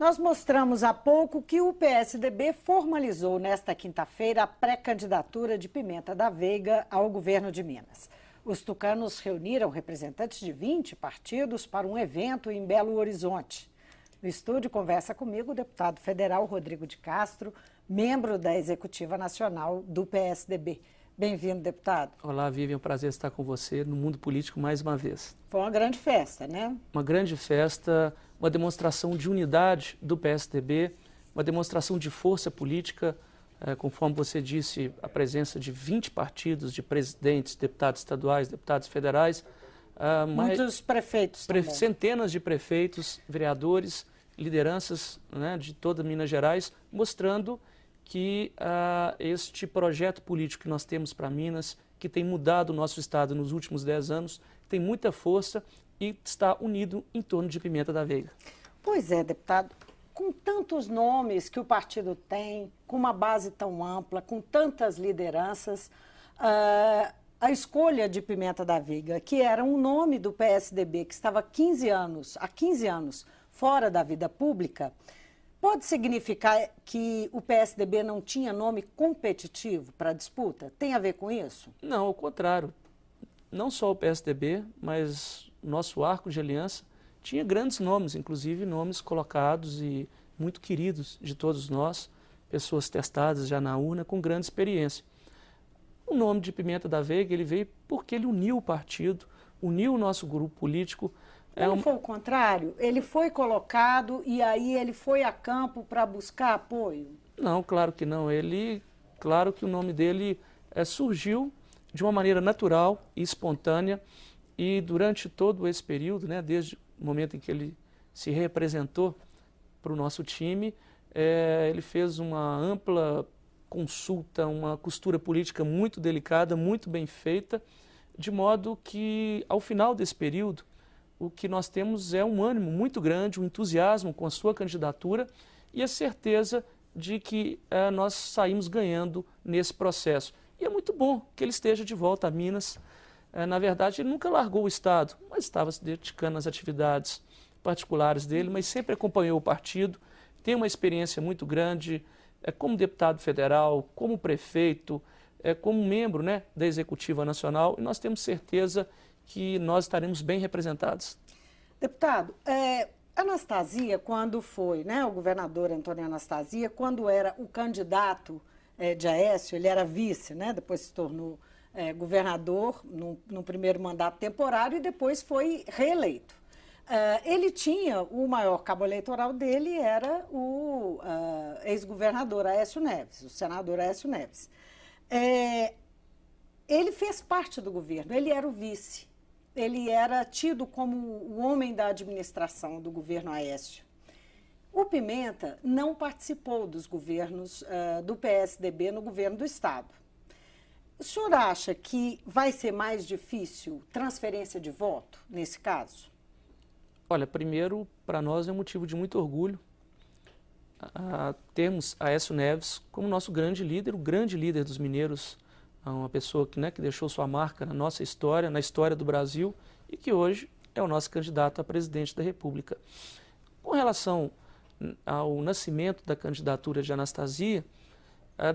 Nós mostramos há pouco que o PSDB formalizou nesta quinta-feira a pré-candidatura de Pimenta da Veiga ao governo de Minas. Os tucanos reuniram representantes de 20 partidos para um evento em Belo Horizonte. No estúdio conversa comigo o deputado federal Rodrigo de Castro, membro da Executiva Nacional do PSDB. Bem-vindo, deputado. Olá, Vivian, é um prazer estar com você no mundo político mais uma vez. Foi uma grande festa, né? Uma grande festa, uma demonstração de unidade do PSDB, uma demonstração de força política, conforme você disse, a presença de 20 partidos, de presidentes, deputados estaduais, deputados federais. Muitos prefeitos também. Centenas de prefeitos, vereadores, lideranças, né, de toda Minas Gerais, mostrando que este projeto político que nós temos para Minas, que tem mudado o nosso estado nos últimos 10 anos, tem muita força e está unido em torno de Pimenta da Veiga. Pois é, deputado, com tantos nomes que o partido tem, com uma base tão ampla, com tantas lideranças, a escolha de Pimenta da Veiga, que era um nome do PSDB que estava há 15 anos fora da vida pública, pode significar que o PSDB não tinha nome competitivo para a disputa? Tem a ver com isso? Não, ao contrário. Não só o PSDB, mas o nosso arco de aliança tinha grandes nomes, inclusive nomes colocados e muito queridos de todos nós, pessoas testadas já na urna com grande experiência. O nome de Pimenta da Veiga, ele veio porque ele uniu o partido, uniu o nosso grupo político. Não foi o contrário? Ele foi colocado e aí ele foi a campo para buscar apoio? Não, claro que não. Claro que o nome dele surgiu de uma maneira natural e espontânea e durante todo esse período, né, desde o momento em que ele se representou para o nosso time, ele fez uma ampla consulta, uma costura política muito delicada, muito bem feita, de modo que ao final desse período o que nós temos é um ânimo muito grande, um entusiasmo com a sua candidatura e a certeza de que nós saímos ganhando nesse processo. E é muito bom que ele esteja de volta a Minas. Na verdade, ele nunca largou o Estado, mas estava se dedicando às atividades particulares dele, mas sempre acompanhou o partido, tem uma experiência muito grande como deputado federal, como prefeito, como membro, né, da Executiva Nacional, e nós temos certeza que nós estaremos bem representados. Deputado, Anastasia, quando foi, né, o governador Antônio Anastasia, quando era o candidato de Aécio, ele era vice, né, depois se tornou governador no primeiro mandato temporário e depois foi reeleito. Ele tinha, o maior cabo eleitoral dele era o ex-governador Aécio Neves, o senador Aécio Neves. Ele fez parte do governo, ele era o vice. Ele era tido como o homem da administração do governo Aécio. O Pimenta não participou dos governos do PSDB no governo do Estado. O senhor acha que vai ser mais difícil transferência de voto nesse caso? Olha, primeiro, para nós é um motivo de muito orgulho termos Aécio Neves como nosso grande líder, o grande líder dos mineiros, uma pessoa que deixou sua marca na nossa história, na história do Brasil, e que hoje é o nosso candidato a presidente da República. Com relação ao nascimento da candidatura de Anastasia,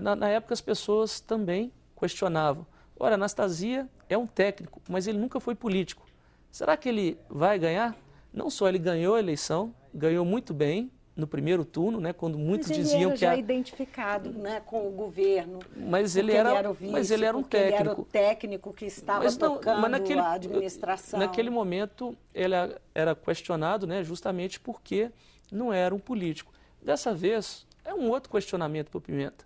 na época as pessoas também questionavam. Ora, Anastasia é um técnico, mas ele nunca foi político. Será que ele vai ganhar? Não só ele ganhou a eleição, ganhou muito bem no primeiro turno, né, quando muitos diziam que... Mas ele era já identificado, né, com o governo. Mas ele era o vice, mas ele era um técnico. Ele era o técnico que estava tocando a administração. Naquele momento ele era questionado, né, justamente porque não era um político. Dessa vez é um outro questionamento para o Pimenta.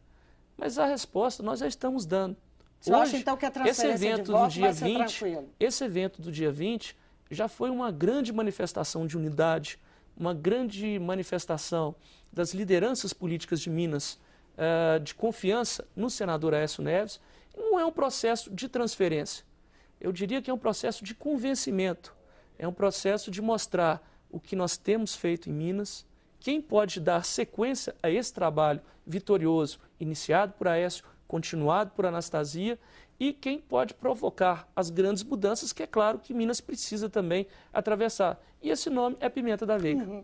Mas a resposta nós já estamos dando. Você acha então que a transferência de voto vai ser tranquilo? Esse evento do dia 20 já foi uma grande manifestação de unidade, uma grande manifestação das lideranças políticas de Minas, de confiança no senador Aécio Neves. Não é um processo de transferência, eu diria que é um processo de convencimento, é um processo de mostrar o que nós temos feito em Minas, quem pode dar sequência a esse trabalho vitorioso, iniciado por Aécio, continuado por Anastasia, e quem pode provocar as grandes mudanças que é claro que Minas precisa também atravessar. E esse nome é Pimenta da Veiga.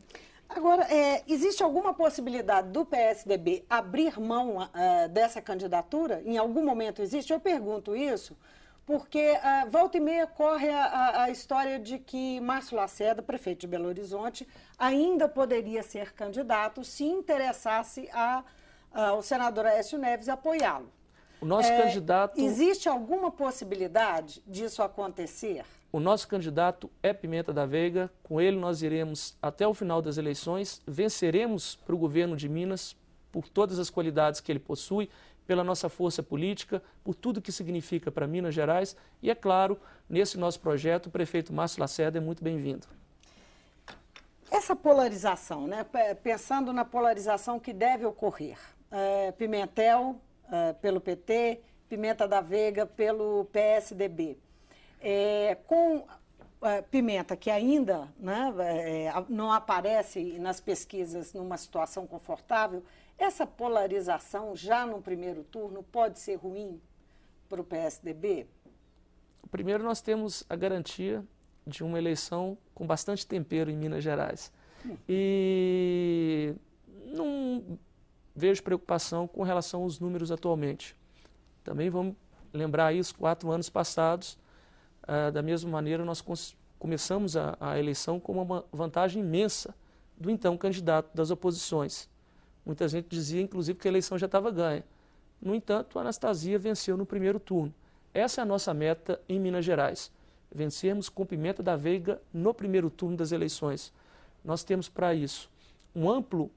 Agora, existe alguma possibilidade do PSDB abrir mão dessa candidatura? Em algum momento existe? Eu pergunto isso porque volta e meia corre a história de que Márcio Lacerda, prefeito de Belo Horizonte, ainda poderia ser candidato se interessasse ao senador Aécio Neves apoiá-lo. O nosso candidato... Existe alguma possibilidade disso acontecer? O nosso candidato é Pimenta da Veiga, com ele nós iremos até o final das eleições, venceremos para o governo de Minas por todas as qualidades que ele possui, pela nossa força política, por tudo que significa para Minas Gerais e, é claro, nesse nosso projeto, o prefeito Márcio Lacerda é muito bem-vindo. Essa polarização, né? Pensando na polarização que deve ocorrer, Pimentel pelo PT, Pimenta da Veiga pelo PSDB, com Pimenta, que ainda, né, não aparece nas pesquisas numa situação confortável, essa polarização já no primeiro turno pode ser ruim para o PSDB? Primeiro, nós temos a garantia de uma eleição com bastante tempero em Minas Gerais. E não vejo preocupação com relação aos números atualmente. Também vamos lembrar isso, 4 anos passados, da mesma maneira nós começamos a eleição com uma vantagem imensa do então candidato das oposições. Muita gente dizia, inclusive, que a eleição já estava ganha. No entanto, a Anastasia venceu no primeiro turno. Essa é a nossa meta em Minas Gerais, vencermos com Pimenta da Veiga no primeiro turno das eleições. Nós temos para isso um amplo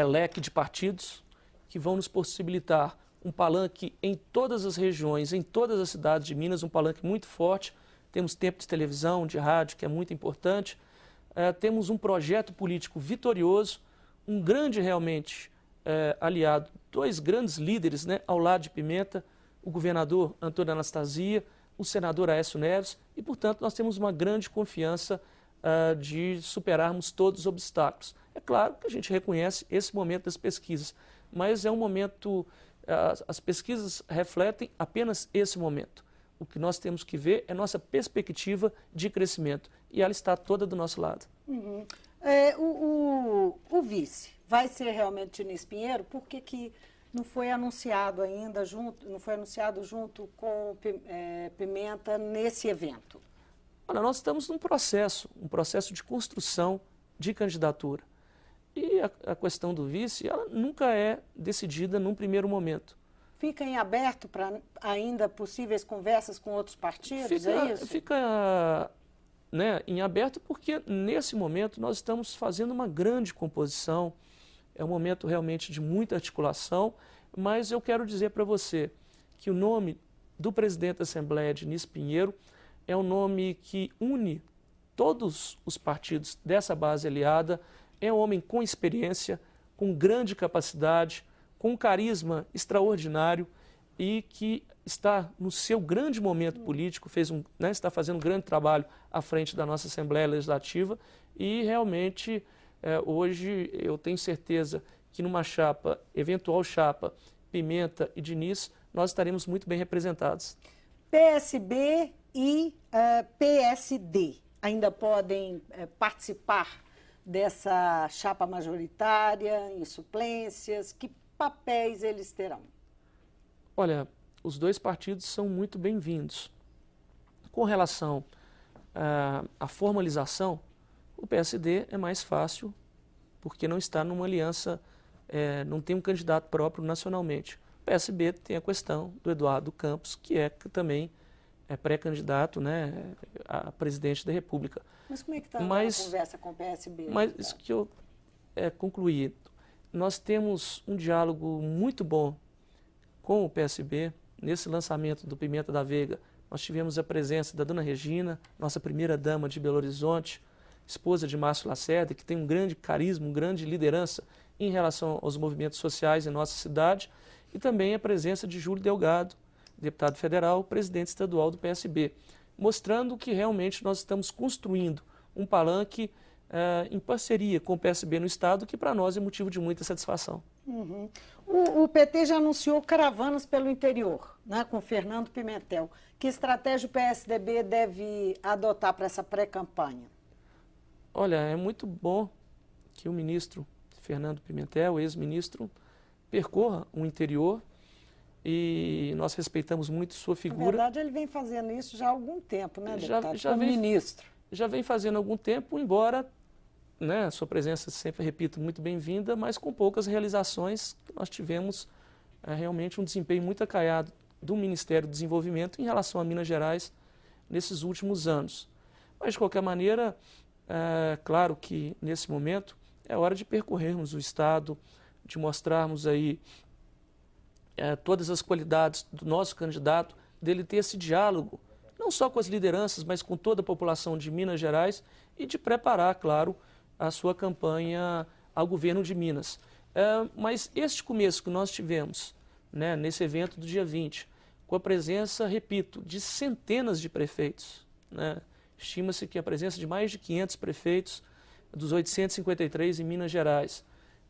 leque de partidos que vão nos possibilitar um palanque em todas as regiões, em todas as cidades de Minas, um palanque muito forte. Temos tempo de televisão, de rádio, que é muito importante. Temos um projeto político vitorioso, um grande realmente aliado, 2 grandes líderes, né, ao lado de Pimenta, o governador Antônio Anastasia, o senador Aécio Neves, e, portanto, nós temos uma grande confiança de superarmos todos os obstáculos. É claro que a gente reconhece esse momento das pesquisas, mas é um momento, as pesquisas refletem apenas esse momento. O que nós temos que ver é nossa perspectiva de crescimento, e ela está toda do nosso lado. Uhum. O vice vai ser realmente Diniz Pinheiro? Por que não foi anunciado ainda junto com Pimenta nesse evento? Olha, nós estamos num processo de construção de candidatura. E a questão do vice, ela nunca é decidida num primeiro momento. Fica em aberto para ainda possíveis conversas com outros partidos, é isso? Fica em aberto porque, nesse momento, nós estamos fazendo uma grande composição. É um momento realmente de muita articulação, mas eu quero dizer para você que o nome do presidente da Assembleia, Diniz Pinheiro, é um nome que une todos os partidos dessa base aliada, é um homem com experiência, com grande capacidade, com um carisma extraordinário e que está no seu grande momento político, está fazendo um grande trabalho à frente da nossa Assembleia Legislativa e realmente hoje eu tenho certeza que numa eventual chapa, Pimenta e Diniz, nós estaremos muito bem representados. PSB e PSD ainda podem participar dessa chapa majoritária, em suplências? Que papéis eles terão? Olha, os 2 partidos são muito bem-vindos. Com relação à formalização, o PSD é mais fácil, porque não está numa aliança, não tem um candidato próprio nacionalmente. O PSB tem a questão do Eduardo Campos, que também é pré-candidato, né, a presidente da República. Mas como é que está a conversa com o PSB? Mas isso que eu concluí. Nós temos um diálogo muito bom com o PSB. Nesse lançamento do Pimenta da Veiga, nós tivemos a presença da dona Regina, nossa primeira-dama de Belo Horizonte, esposa de Márcio Lacerda, que tem um grande carisma, uma grande liderança em relação aos movimentos sociais em nossa cidade, e também a presença de Júlio Delgado, deputado federal, presidente estadual do PSB, mostrando que realmente nós estamos construindo um palanque em parceria com o PSB no Estado, que para nós é motivo de muita satisfação. Uhum. O PT já anunciou caravanas pelo interior, né, com Fernando Pimentel. Que estratégia o PSDB deve adotar para essa pré-campanha? Olha, é muito bom que o ministro Fernando Pimentel, ex-ministro, percorra o interior e nós respeitamos muito sua figura. Na verdade, ele vem fazendo isso já há algum tempo, né, deputado? Já como ministro. Já vem fazendo há algum tempo, embora, né, sua presença, sempre repito, muito bem-vinda, mas com poucas realizações. Nós tivemos realmente um desempenho muito acaiado do Ministério do Desenvolvimento em relação a Minas Gerais nesses últimos anos. Mas, de qualquer maneira, claro que nesse momento é hora de percorrermos o Estado, de mostrarmos aí todas as qualidades do nosso candidato, dele ter esse diálogo, não só com as lideranças, mas com toda a população de Minas Gerais e de preparar, claro, a sua campanha ao governo de Minas. Mas este começo que nós tivemos, né, nesse evento do dia 20, com a presença, repito, de centenas de prefeitos, né? Estima-se que a presença de mais de 500 prefeitos dos 853 em Minas Gerais,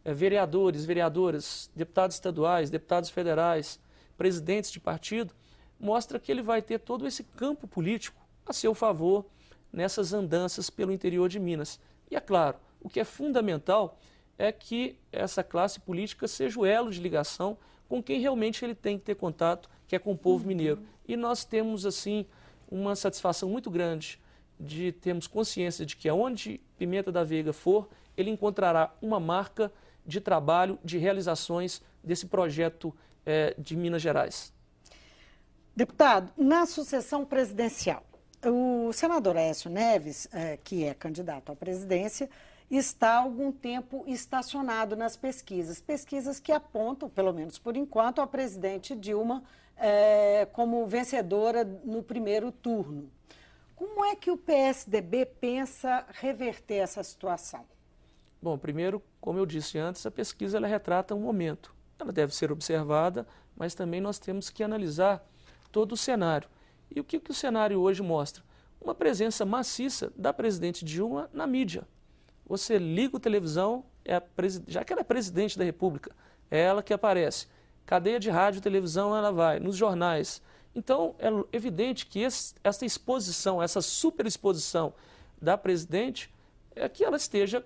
vereadores, vereadoras, deputados estaduais, deputados federais, presidentes de partido, mostra que ele vai ter todo esse campo político a seu favor nessas andanças pelo interior de Minas. E é claro, o que é fundamental é que essa classe política seja o elo de ligação com quem realmente ele tem que ter contato, que é com o povo mineiro. E nós temos, assim, uma satisfação muito grande de termos consciência de que aonde Pimenta da Veiga for, ele encontrará uma marca de trabalho, de realizações desse projeto de Minas Gerais. Deputado, na sucessão presidencial, o senador Aécio Neves, que é candidato à presidência, está há algum tempo estacionado nas pesquisas. Pesquisas que apontam, pelo menos por enquanto, a presidente Dilma como vencedora no primeiro turno. Como é que o PSDB pensa reverter essa situação? Bom, primeiro, como eu disse antes, a pesquisa ela retrata um momento. Ela deve ser observada, mas também nós temos que analisar todo o cenário. E o que o cenário hoje mostra? Uma presença maciça da presidente Dilma na mídia. Você liga a televisão, já que ela é presidente da República, é ela que aparece. Cadeia de rádio e televisão ela vai, nos jornais. Então, é evidente que essa exposição, essa superexposição da presidente, é que ela esteja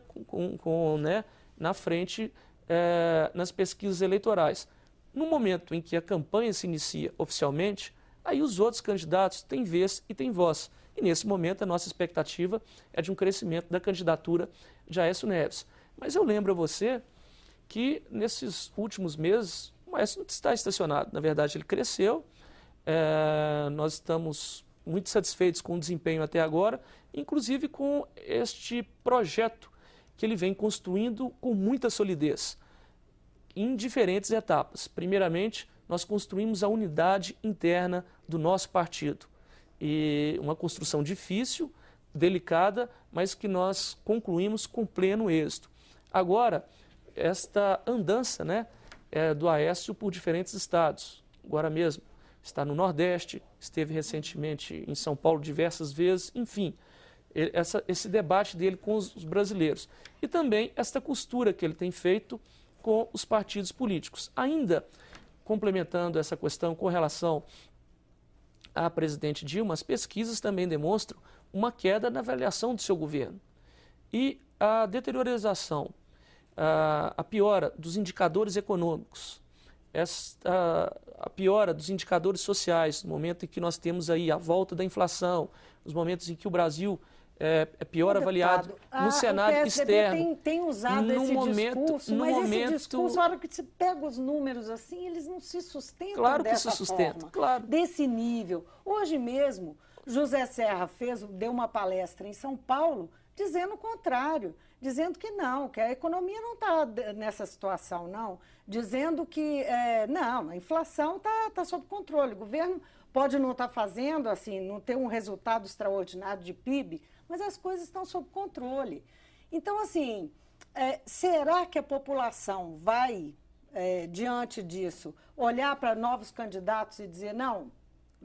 né, na frente nas pesquisas eleitorais. No momento em que a campanha se inicia oficialmente, aí os outros candidatos têm vez e têm voz. E nesse momento a nossa expectativa é de um crescimento da candidatura de Aécio Neves. Mas eu lembro a você que nesses últimos meses o Aécio não está estacionado. Na verdade, ele cresceu. Nós estamos muito satisfeitos com o desempenho até agora, inclusive com este projeto que ele vem construindo com muita solidez, em diferentes etapas. Primeiramente, nós construímos a unidade interna do nosso partido. E uma construção difícil, delicada, mas que nós concluímos com pleno êxito. Agora, esta andança, né, do Aécio por diferentes estados, agora mesmo está no Nordeste, esteve recentemente em São Paulo diversas vezes, enfim, esse debate dele com os brasileiros. E também esta costura que ele tem feito com os partidos políticos. Ainda complementando essa questão com relação à presidente Dilma, as pesquisas também demonstram uma queda na avaliação do seu governo. E a deteriorização, a piora dos indicadores econômicos, a piora dos indicadores sociais, no momento em que nós temos aí a volta da inflação, os momentos em que o Brasil é pior avaliado no cenário externo. Tem usado esse discurso, mas esse discurso, na hora que você pega os números assim, eles não se sustentam claro dessa que se sustenta, forma, claro. Desse nível. Hoje mesmo, José Serra deu uma palestra em São Paulo dizendo o contrário, dizendo que não, que a economia não está nessa situação, não. Dizendo que, não, a inflação está sob controle. O governo pode não estar fazendo, assim, não ter um resultado extraordinário de PIB, mas as coisas estão sob controle. Então, assim, será que a população vai, diante disso, olhar para novos candidatos e dizer, não,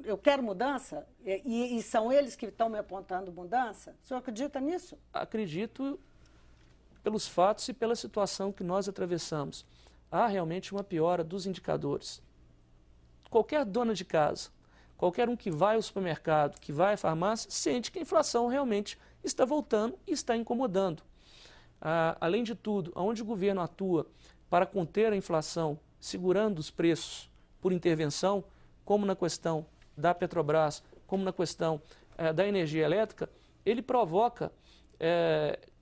eu quero mudança? E são eles que estão me apontando mudança? O senhor acredita nisso? Acredito pelos fatos e pela situação que nós atravessamos. Há realmente uma piora dos indicadores. Qualquer dona de casa, qualquer um que vai ao supermercado, que vai à farmácia, sente que a inflação realmente está voltando e está incomodando. Além de tudo, onde o governo atua para conter a inflação, segurando os preços por intervenção, como na questão da Petrobras, como na questão da energia elétrica, ele provoca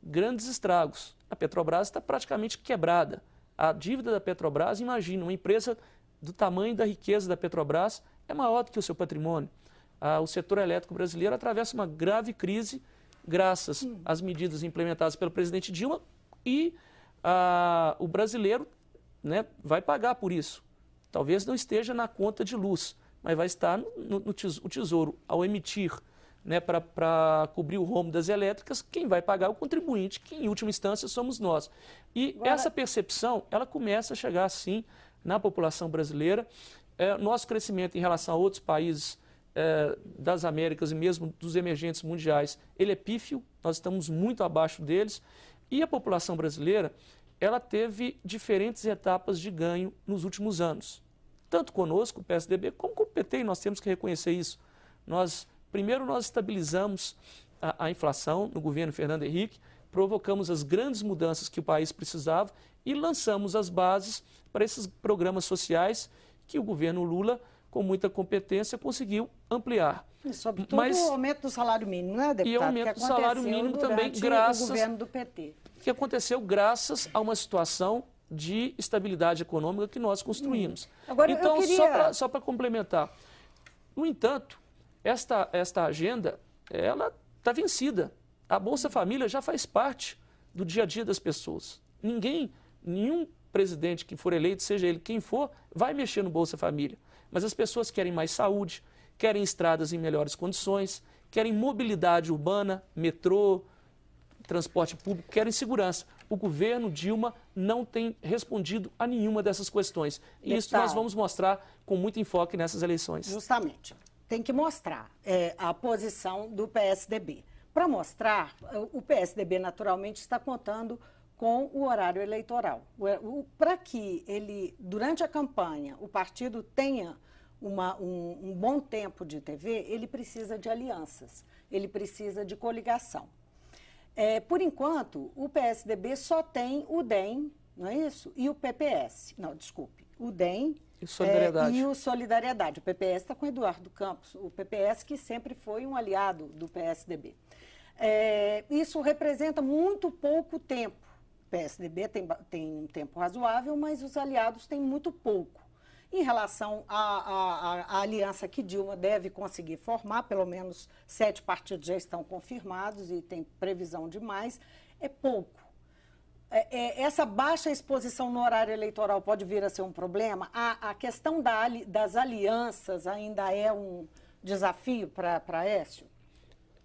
grandes estragos. A Petrobras está praticamente quebrada. A dívida da Petrobras, imagina, uma empresa do tamanho da riqueza da Petrobras é maior do que o seu patrimônio. O setor elétrico brasileiro atravessa uma grave crise graças às medidas implementadas pelo presidente Dilma e o brasileiro, né, vai pagar por isso. Talvez não esteja na conta de luz, mas vai estar o Tesouro, ao emitir, né, para cobrir o rombo das elétricas, quem vai pagar é o contribuinte, que em última instância somos nós. E essa percepção, ela começa a chegar sim na população brasileira. Nosso crescimento em relação a outros países das Américas e mesmo dos emergentes mundiais, ele é pífio, nós estamos muito abaixo deles, e a população brasileira, ela teve diferentes etapas de ganho nos últimos anos. Tanto conosco, o PSDB, como com o PT, e nós temos que reconhecer isso. Primeiro, nós estabilizamos a inflação no governo Fernando Henrique, provocamos as grandes mudanças que o país precisava e lançamos as bases para esses programas sociais que o governo Lula, com muita competência, conseguiu ampliar. E sobretudo o aumento do salário mínimo, né, deputado? E o aumento do salário mínimo também, graças ao governo do PT. Que aconteceu graças a uma situação de estabilidade econômica que nós construímos. Agora, então, eu queria... só para complementar, no entanto, esta agenda, ela está vencida. A Bolsa Família já faz parte do dia a dia das pessoas. Nenhum presidente que for eleito, seja ele quem for, vai mexer no Bolsa Família. Mas as pessoas querem mais saúde, querem estradas em melhores condições, querem mobilidade urbana, metrô, transporte público, querem segurança. O governo Dilma não tem respondido a nenhuma dessas questões. E isso nós vamos mostrar com muito enfoque nessas eleições. Justamente. Tem que mostrar a posição do PSDB. Para mostrar, o PSDB naturalmente está contando com o horário eleitoral. Para que ele, durante a campanha, o partido tenha um bom tempo de TV, ele precisa de alianças, ele precisa de coligação. Por enquanto, o PSDB só tem o DEM, não é isso? E o PPS. Não, desculpe. O DEM e Solidariedade. E o Solidariedade. O PPS está com o Eduardo Campos, o PPS que sempre foi um aliado do PSDB. Isso representa muito pouco tempo. O PSDB tem um tempo razoável, mas os aliados têm muito pouco. Em relação à aliança que Dilma deve conseguir formar, pelo menos 7 partidos já estão confirmados e tem previsão de mais, é pouco. Essa baixa exposição no horário eleitoral pode vir a ser um problema? A questão das alianças ainda é um desafio para Aécio?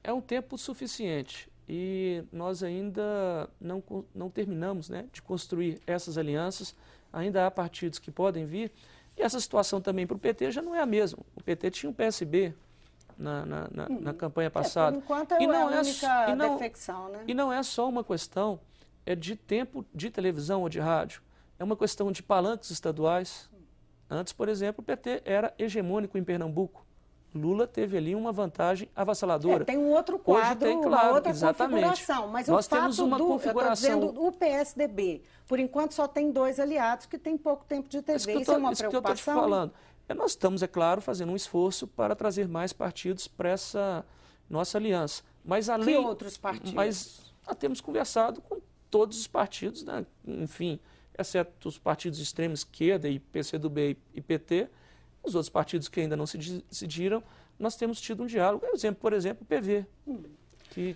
É um tempo suficiente e nós ainda não terminamos, né, de construir essas alianças. Ainda há partidos que podem vir. E essa situação também para o PT já não é a mesma. O PT tinha um PSB na campanha passada. Por enquanto é a única defecção, né? E não é só uma questão de tempo de televisão ou de rádio. É uma questão de palanques estaduais. Antes, por exemplo, o PT era hegemônico em Pernambuco. Lula teve ali uma vantagem avassaladora. Tem um outro quadro, hoje tem, claro, uma outra exatamente. configuração. Mas nós o fato temos uma configuração... Eu estou dizendo, o PSDB, por enquanto, só tem 2 aliados que têm pouco tempo de TV. Isso é uma preocupação? Isso que eu estou te falando. Nós estamos, é claro, fazendo um esforço para trazer mais partidos para essa nossa aliança. Mas além... Que outros partidos? Mas nós temos conversado com todos os partidos, né? Enfim, exceto os partidos de extrema esquerda, e PCdoB e PT, os outros partidos que ainda não se decidiram, nós temos tido um diálogo. Por exemplo, o PV,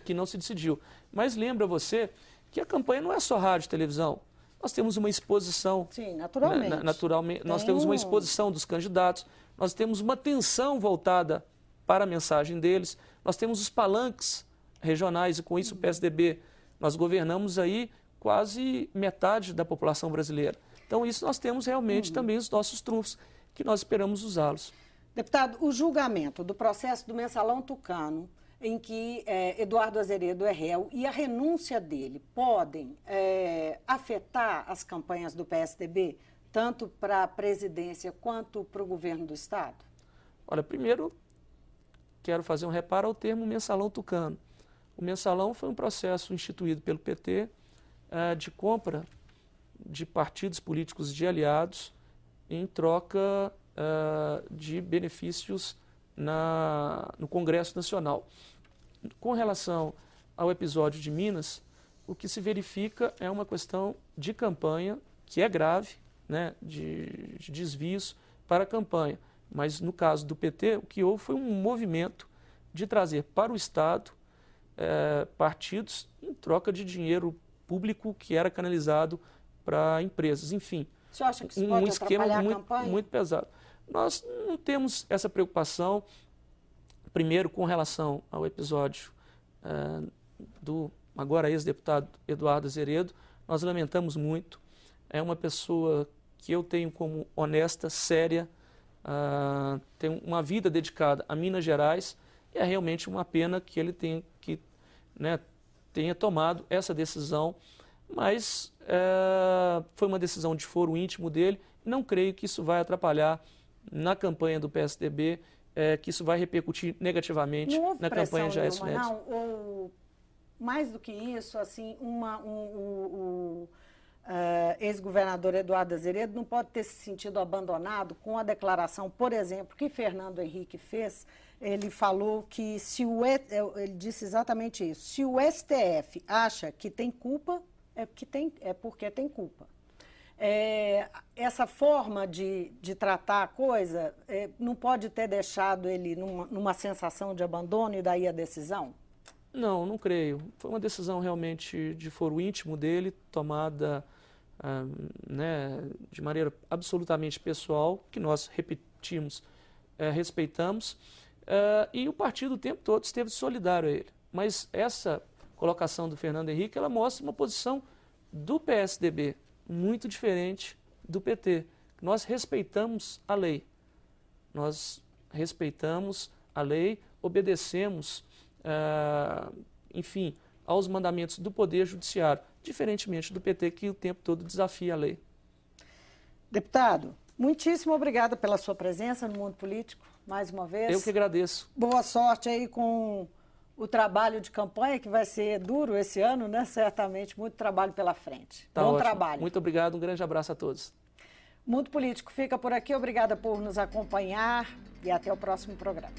que não se decidiu. Mas lembra você que a campanha não é só rádio e televisão. Nós temos uma exposição. Sim, naturalmente. Naturalmente. Nós temos uma exposição dos candidatos, nós temos uma atenção voltada para a mensagem deles, nós temos os palanques regionais e com isso o PSDB. Nós governamos aí quase metade da população brasileira. Então, isso nós temos realmente também os nossos trunfos, que nós esperamos usá-los. Deputado, o julgamento do processo do Mensalão Tucano, em que Eduardo Azeredo é réu, e a renúncia dele podem afetar as campanhas do PSDB, tanto para a presidência quanto para o governo do Estado? Olha, primeiro, quero fazer um reparo ao termo Mensalão Tucano. O Mensalão foi um processo instituído pelo PT de compra de partidos políticos de aliados em troca de benefícios no Congresso Nacional. Com relação ao episódio de Minas, o que se verifica é uma questão de campanha que é grave, né, de desvios para a campanha. Mas no caso do PT, o que houve foi um movimento de trazer para o Estado partidos em troca de dinheiro público que era canalizado para empresas. Enfim, você acha que isso pode esquema atrapalhar a campanha? muito pesado. Nós não temos essa preocupação, primeiro com relação ao episódio do agora ex-deputado Eduardo Azeredo. Nós lamentamos muito. É uma pessoa que eu tenho como honesta, séria, tem uma vida dedicada a Minas Gerais, e é realmente uma pena que ele tenha tomado essa decisão, mas foi uma decisão de foro íntimo dele, e não creio que isso vai atrapalhar na campanha do PSDB, que isso vai repercutir negativamente na campanha de Aécio Neves. Não, ou mais do que isso, assim, ex-governador Eduardo Azeredo não pode ter se sentido abandonado com a declaração, por exemplo, que Fernando Henrique fez. Ele falou que ele disse exatamente isso: se o STF acha que tem culpa, é porque tem culpa. Essa forma de tratar a coisa não pode ter deixado ele numa sensação de abandono e daí a decisão? Não, não creio. Foi uma decisão realmente de foro íntimo dele, tomada de maneira absolutamente pessoal, que nós repetimos, respeitamos, e o partido o tempo todo esteve solidário a ele. Mas essa colocação do Fernando Henrique, ela mostra uma posição do PSDB muito diferente do PT. Nós respeitamos a lei. Nós respeitamos a lei, obedecemos, enfim, aos mandamentos do Poder Judiciário, diferentemente do PT, que o tempo todo desafia a lei. Deputado, muitíssimo obrigada pela sua presença no mundo político, mais uma vez. Eu que agradeço. Boa sorte aí com o trabalho de campanha, que vai ser duro esse ano, né? Certamente, muito trabalho pela frente. Tá Bom ótimo. Trabalho. Muito obrigado, um grande abraço a todos. Mundo Político fica por aqui, obrigada por nos acompanhar e até o próximo programa.